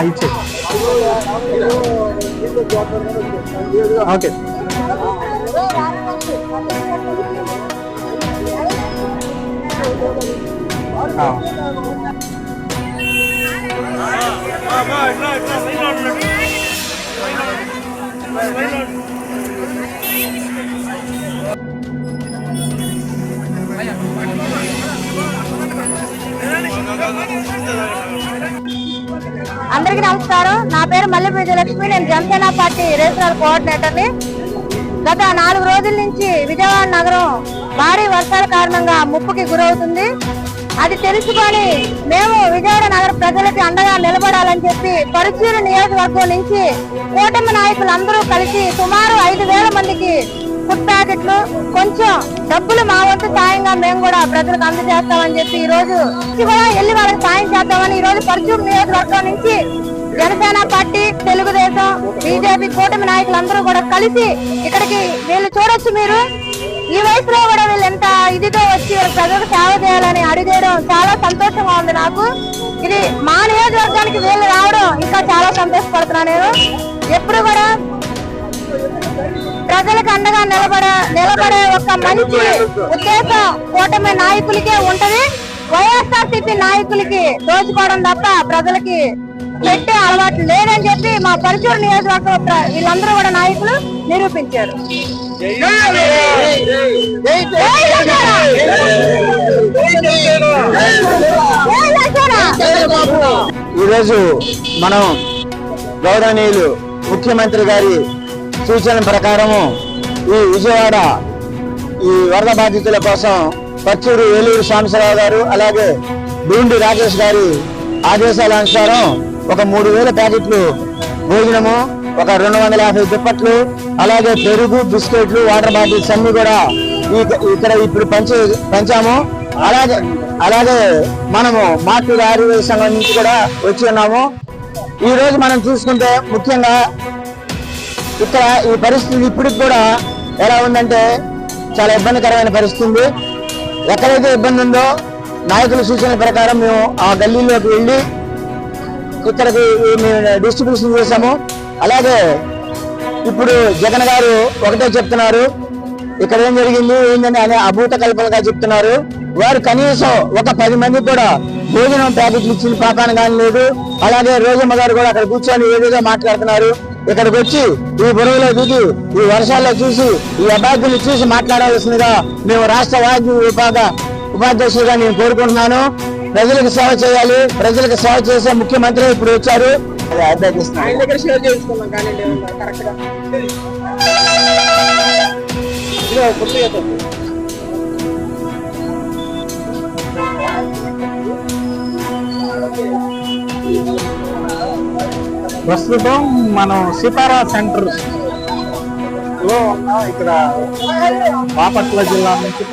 ఇచ్చే ఓకే. అందరికీ నమస్కారం. నా పేరు మల్లెపూడి విజయలక్ష్మి. నేను జనసేన పార్టీ రీజనల్ కోఆర్డినేటర్ని. గత 4 రోజుల నుంచి విజయవాడ నగరం భారీ వర్షాల కారణంగా ముప్పుకి గురవుతుంది. అది తెలుసుకొని మేము విజయవాడ నగర ప్రజలకి అండగా నిలబడాలని చెప్పి పరుచూరు నియోజకవర్గం నుంచి కూటమి నాయకులందరూ కలిసి సుమారు 5,000 మందికి ఫుడ్ ప్యాకెట్లు, కొంచెం డబ్బులు మా వంతు సాయంగా మేము కూడా ప్రజలకు అందజేస్తామని చెప్పి ఈ రోజు కూడా వెళ్ళి వాళ్ళకి సాయం చేద్దామని ఈ రోజు పరుచూరు నియోజకవర్గం నుంచి జనసేన పార్టీ, తెలుగుదేశం, బీజేపీ కూటమి నాయకులందరూ కూడా కలిసి ఇక్కడికి వీళ్ళు చూడొచ్చు. మీరు ఈ వయసులో కూడా వీళ్ళు ఎంత ఇదితో వచ్చి ప్రజలకు సేవ చేయాలని అడిగేయడం చాలా సంతోషంగా ఉంది నాకు. ఇది మా నియోజకవర్గానికి వీళ్ళు రావడం ఇంకా చాలా సంతోషపడుతున్నా. నేను ఎప్పుడు కూడా ప్రజలకు అండగా నిలబడే ఒక మంచి ఉద్దేశం కూటమి నాయకులకే ఉంటది. వైఎస్ఆర్సీపీ నాయకులకి దోచుకోవడం తప్ప ప్రజలకి పెట్టే అలవాటు లేదని చెప్పి మా పరుచూరు నియోజకవర్గం వీళ్ళందరూ కూడా నాయకులు నిరూపించారు. ఈరోజు మనం గౌరవనీయులు ముఖ్యమంత్రి గారి సూచన ప్రకారము ఈ విజయవాడ ఈ వరద బాధితుల కోసం పచ్చూరు ఏలూరు సాంబశివరావు గారు అలాగే డూండి రాజేష్ గారి ఆదేశాల అనుసారం ఒక 3,000 ప్యాకెట్లు భోజనము, ఒక 250 దుప్పట్లు, అలాగే పెరుగు, బిస్కెట్లు, వాటర్ బాటిల్స్ అన్ని కూడా ఇక్కడ ఇప్పుడు పంచాము. అలాగే మనము మార్టూరు ఆయుర్వేద సంఘం నుంచి కూడా వచ్చి ఉన్నాము. ఈ రోజు మనం చూసుకుంటే ముఖ్యంగా ఇక్కడ ఈ పరిస్థితి ఇప్పటికి కూడా ఎలా ఉందంటే చాలా ఇబ్బందికరమైన పరిస్థితి ఉంది. ఎక్కడైతే ఇబ్బంది ఉందో నాయకుల సూచనల ప్రకారం మేము ఆ గల్లీలోకి వెళ్ళి ఇక్కడికి డిస్ట్రిబ్యూషన్ చేశాము. అలాగే ఇప్పుడు జగన్ గారు ఒకటే చెప్తున్నారు, ఇక్కడ ఏం జరిగింది ఏంటని అనే అభూత కల్పనగా చెప్తున్నారు. వారు కనీసం ఒక 10 మందికి కూడా భోజనం ప్యాకెట్లు ఇచ్చిన పాపాన కానీ లేదు. అలాగే రోజమ్మ గారు కూడా అక్కడ కూర్చొని ఏదేదో మాట్లాడుతున్నారు. ఇక్కడికి వచ్చి ఈ బురవలో దిగి ఈ వర్షాల్లో చూసి ఈ అభ్యర్థులు చూసి మాట్లాడాల్సిందిగా మేము రాష్ట్ర వాద్య ఉపాధ్యక్షుడిగా నేను కోరుకుంటున్నాను. ప్రజలకు సేవ చేయాలి. ప్రజలకు సేవ చేసే ముఖ్యమంత్రి ఇప్పుడు వచ్చారు. ప్రస్తుతం మనం సీతారా సెంటర్ లో ఉన్న ఇక్కడ బాపట్ల జిల్లా నుంచి